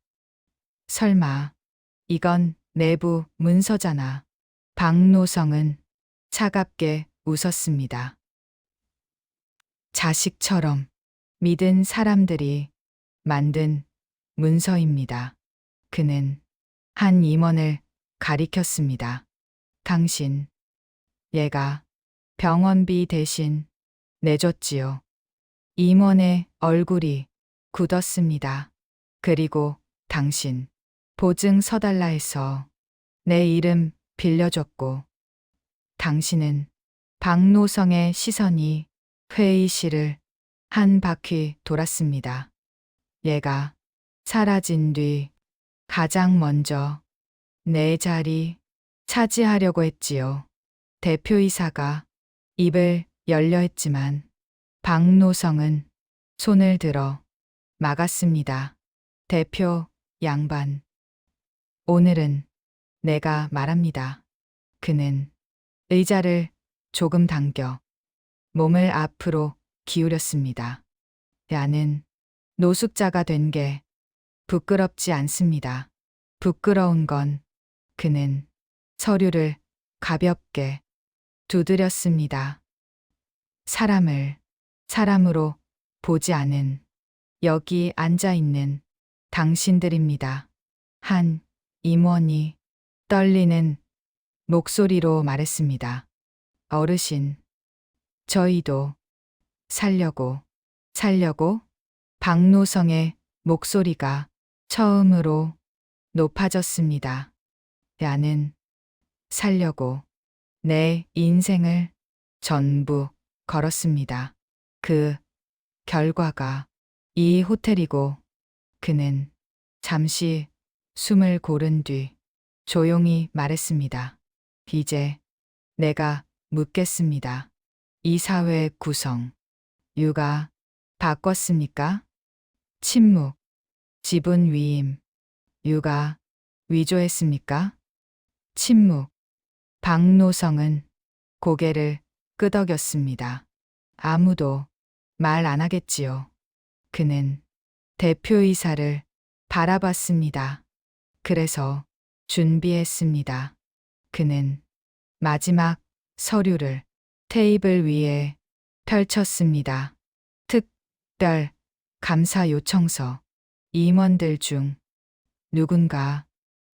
설마 이건 내부 문서잖아. 박노성은 차갑게 웃었습니다. 자식처럼 믿은 사람들이 만든 문서입니다. 그는 한 임원을 가리켰습니다. 당신, 얘가 병원비 대신 내줬지요. 임원의 얼굴이 굳었습니다. 그리고 당신, 보증 서달라 해서 내 이름 빌려줬고 당신은 박노성의 시선이 회의실을 한 바퀴 돌았습니다. 얘가 사라진 뒤 가장 먼저 내 자리 차지하려고 했지요. 대표이사가 입을 열려 했지만 박노성은 손을 들어 막았습니다. 대표 양반. 오늘은 내가 말합니다. 그는 의자를 조금 당겨 몸을 앞으로 기울였습니다. 나는 노숙자가 된 게 부끄럽지 않습니다. 부끄러운 건 그는 서류를 가볍게 두드렸습니다. 사람을 사람으로 보지 않은 여기 앉아 있는 당신들입니다. 한 임원이 떨리는 목소리로 말했습니다. 어르신, 저희도 살려고 박노성의 목소리가 처음으로 높아졌습니다. 나는 살려고 내 인생을 전부 걸었습니다. 그 결과가 이 호텔이고 그는 잠시 숨을 고른 뒤 조용히 말했습니다. 이제 내가 묻겠습니다. 이 사회 구성, 유가 바꿨습니까? 침묵, 지분 위임, 유가 위조했습니까? 침묵. 박노성은 고개를 끄덕였습니다. 아무도 말 안 하겠지요. 그는 대표이사를 바라봤습니다. 그래서 준비했습니다. 그는 마지막 서류를 테이블 위에 펼쳤습니다. 특별 감사 요청서. 임원들 중 누군가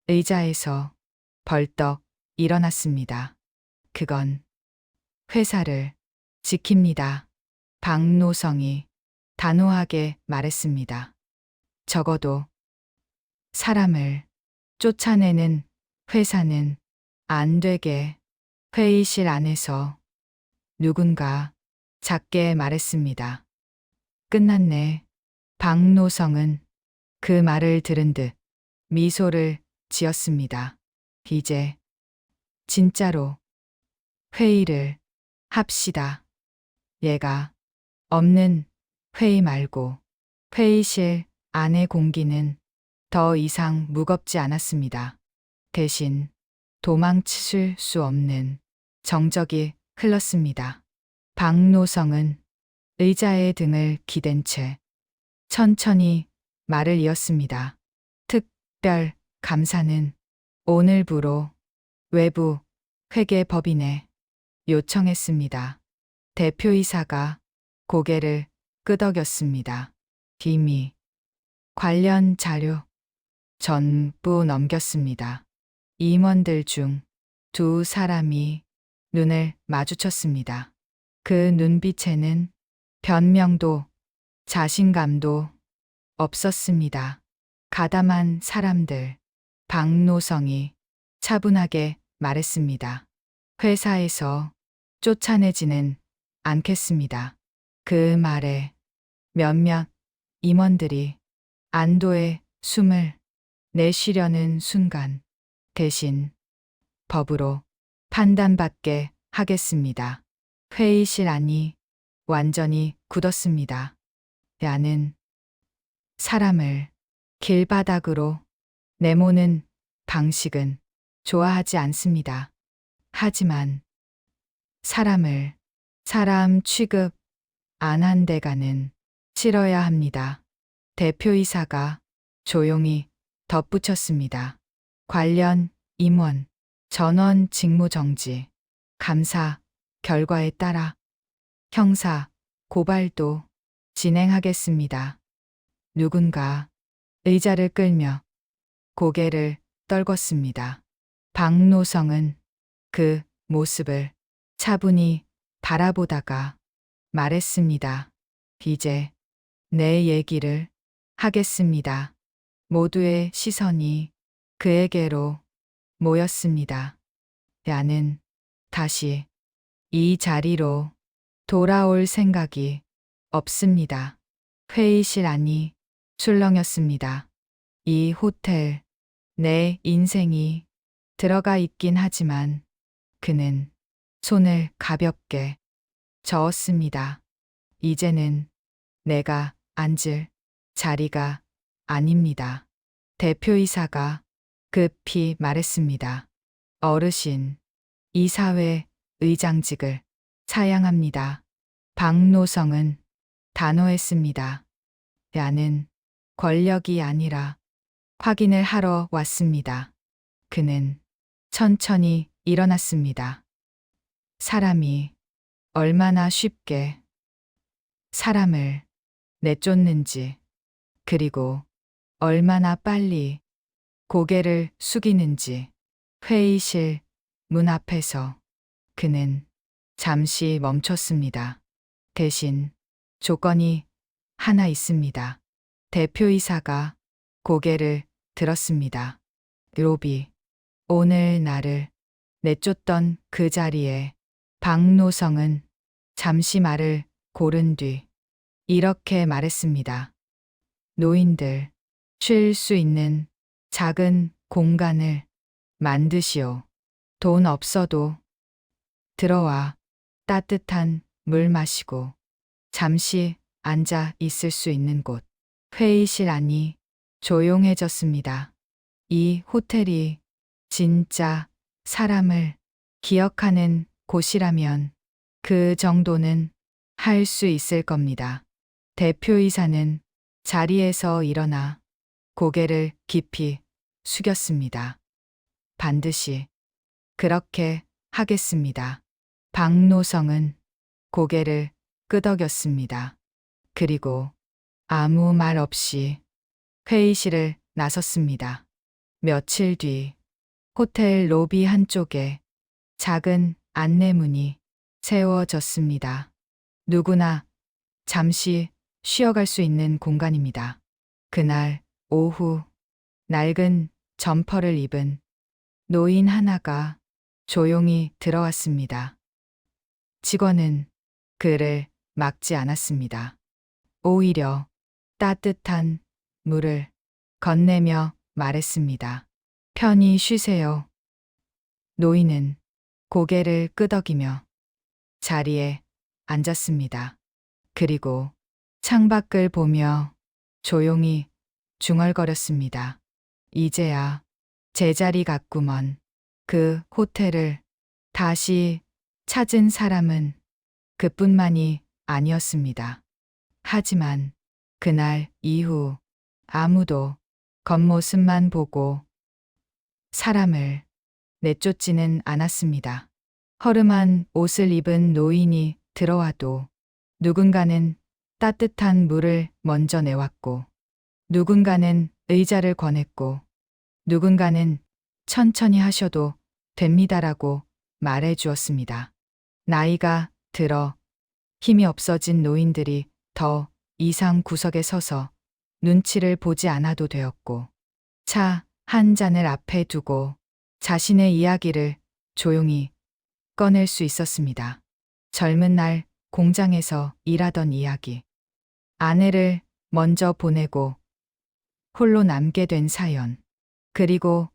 의자에서 벌떡 일어났습니다. 그건 회사를 지킵니다. 박노성이 단호하게 말했습니다. 적어도 사람을 쫓아내는 회사는 안 되게. 회의실 안에서 누군가 작게 말했습니다. 끝났네. 박노성은 그 말을 들은 듯 미소를 지었습니다. 이제 진짜로 회의를 합시다. 얘가 없는 회의 말고. 회의실 안의 공기는 더 이상 무겁지 않았습니다. 대신 도망칠 수 없는 정적이 흘렀습니다. 박노성은 의자에 등을 기댄 채 천천히 말을 이었습니다. 특별 감사는 오늘부로 외부 회계법인에 요청했습니다. 대표이사가 고개를 끄덕였습니다. 이미 관련 자료 전부 넘겼습니다. 임원들 중 두 사람이 눈을 마주쳤습니다. 그 눈빛에는 변명도 자신감도 없었습니다. 가담한 사람들. 박노성이 차분하게 말했습니다. 회사에서 쫓아내지는 않겠습니다. 그 말에 몇몇 임원들이 안도의 숨을 내쉬려는 순간 대신 법으로 판단받게 하겠습니다. 회의실 안이 완전히 굳었습니다. 나는 사람을 길바닥으로 내모는 방식은 좋아하지 않습니다. 하지만 사람을 사람 취급 안 한 데가는 치러야 합니다. 대표이사가 조용히 덧붙였습니다. 관련 임원 전원 직무정지, 감사 결과에 따라 형사 고발도 진행하겠습니다. 누군가 의자를 끌며 고개를 떨궜습니다. 박노성은 그 모습을 차분히 바라보다가 말했습니다. 이제 내 얘기를 하겠습니다. 모두의 시선이 그에게로 모였습니다. 나는 다시 이 자리로 돌아올 생각이 없습니다. 회의실 안이 술렁였습니다. 이 호텔, 내 인생이 들어가 있긴 하지만 그는 손을 가볍게 저었습니다. 이제는 내가 앉을 자리가 아닙니다. 대표이사가 급히 말했습니다. 어르신, 이사회 의장직을 사양합니다. 박노성은 단호했습니다. 나는 권력이 아니라 확인을 하러 왔습니다. 그는 천천히 일어났습니다. 사람이 얼마나 쉽게 사람을 내쫓는지, 그리고 얼마나 빨리 고개를 숙이는지. 회의실 문 앞에서 그는 잠시 멈췄습니다. 대신 조건이 하나 있습니다. 대표이사가 고개를 들었습니다. 로비, 오늘 나를 내쫓던 그 자리에 박노성은 잠시 말을 고른 뒤 이렇게 말했습니다. 노인들, 쉴 수 있는 작은 공간을 만드시오. 돈 없어도 들어와 따뜻한 물 마시고 잠시 앉아 있을 수 있는 곳. 회의실 안이 조용해졌습니다. 이 호텔이 진짜 사람을 기억하는 곳이라면 그 정도는 할 수 있을 겁니다. 대표이사는 자리에서 일어나 고개를 깊이 숙였습니다. 반드시 그렇게 하겠습니다. 박노성은 고개를 끄덕였습니다. 그리고 아무 말 없이 회의실을 나섰습니다. 며칠 뒤 호텔 로비 한쪽에 작은 안내문이 세워졌습니다. 누구나 잠시 쉬어갈 수 있는 공간입니다. 그날 오후 낡은 점퍼를 입은 노인 하나가 조용히 들어왔습니다. 직원은 그를 막지 않았습니다. 오히려 따뜻한 물을 건네며 말했습니다. 편히 쉬세요. 노인은 고개를 끄덕이며 자리에 앉았습니다. 그리고 창밖을 보며 조용히 중얼거렸습니다. 이제야 제자리 같구먼. 그 호텔을 다시 찾은 사람은 그뿐만이 아니었습니다. 하지만 그날 이후 아무도 겉모습만 보고 사람을 내쫓지는 않았습니다. 허름한 옷을 입은 노인이 들어와도 누군가는 따뜻한 물을 먼저 내왔고, 누군가는 의자를 권했고, 누군가는 천천히 하셔도 됩니다라고 말해 주었습니다. 나이가 들어 힘이 없어진 노인들이 더 이상 구석에 서서 눈치를 보지 않아도 되었고, 차 한 잔을 앞에 두고 자신의 이야기를 조용히 꺼낼 수 있었습니다. 젊은 날 공장에서 일하던 이야기, 아내를 먼저 보내고 홀로 남게 된 사연, 그리고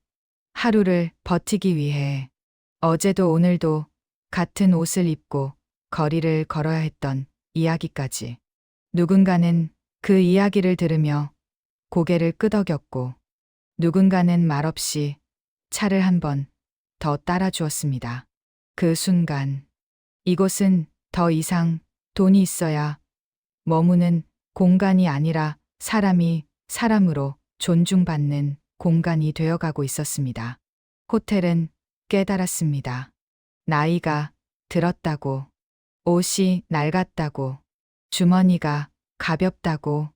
하루를 버티기 위해 어제도 오늘도 같은 옷을 입고 거리를 걸어야 했던 이야기까지. 누군가는 그 이야기를 들으며 고개를 끄덕였고, 누군가는 말없이 차를 한 번 더 따라주었습니다. 그 순간 이곳은 더 이상 돈이 있어야 머무는 공간이 아니라 사람이 사람으로 존중받는 공간이 되어가고 있었습니다. 호텔은 깨달았습니다. 나이가 들었다고, 옷이 낡았다고, 주머니가 가볍다고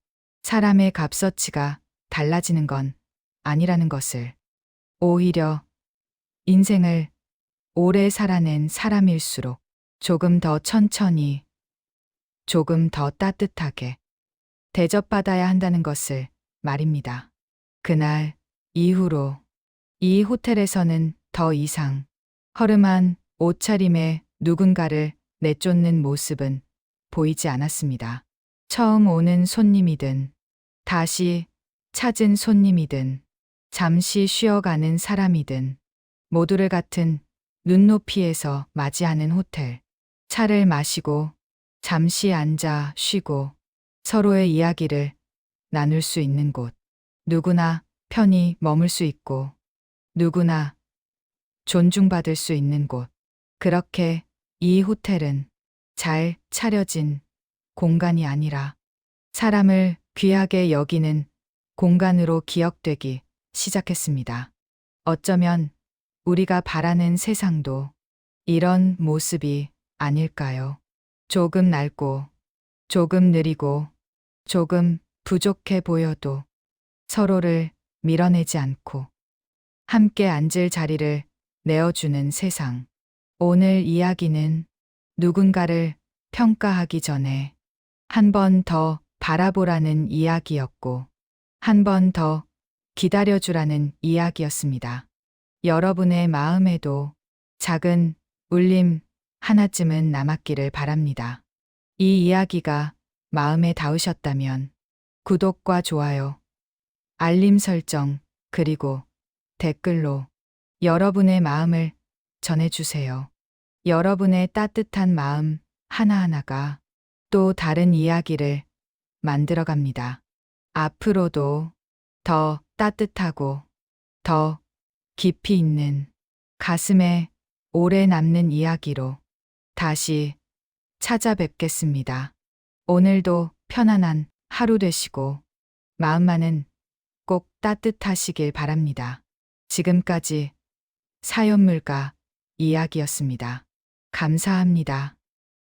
사람의 값어치가 달라지는 건 아니라는 것을, 오히려 인생을 오래 살아낸 사람일수록 조금 더 천천히, 조금 더 따뜻하게 대접받아야 한다는 것을 말입니다. 그날 이후로 이 호텔에서는 더 이상 허름한 옷차림에 누군가를 내쫓는 모습은 보이지 않았습니다. 처음 오는 손님이든 다시 찾은 손님이든 잠시 쉬어가는 사람이든 모두를 같은 눈높이에서 맞이하는 호텔. 차를 마시고 잠시 앉아 쉬고 서로의 이야기를 나눌 수 있는 곳. 누구나 편히 머물 수 있고 누구나 존중받을 수 있는 곳. 그렇게 이 호텔은 잘 차려진 공간이 아니라 사람을 귀하게 여기는 공간으로 기억되기 시작했습니다. 어쩌면 우리가 바라는 세상도 이런 모습이 아닐까요? 조금 낡고, 조금 느리고, 조금 부족해 보여도 서로를 밀어내지 않고 함께 앉을 자리를 내어주는 세상. 오늘 이야기는 누군가를 평가하기 전에 한 번 더 바라보라는 이야기였고, 한 번 더 기다려주라는 이야기였습니다. 여러분의 마음에도 작은 울림 하나쯤은 남았기를 바랍니다. 이 이야기가 마음에 닿으셨다면 구독과 좋아요, 알림 설정, 그리고 댓글로 여러분의 마음을 전해주세요. 여러분의 따뜻한 마음 하나하나가 또 다른 이야기를 만들어갑니다. 앞으로도 더 따뜻하고 더 깊이 있는 가슴에 오래 남는 이야기로 다시 찾아뵙겠습니다. 오늘도 편안한 하루 되시고 마음만은 꼭 따뜻하시길 바랍니다. 지금까지 사연물가 이야기였습니다. 감사합니다.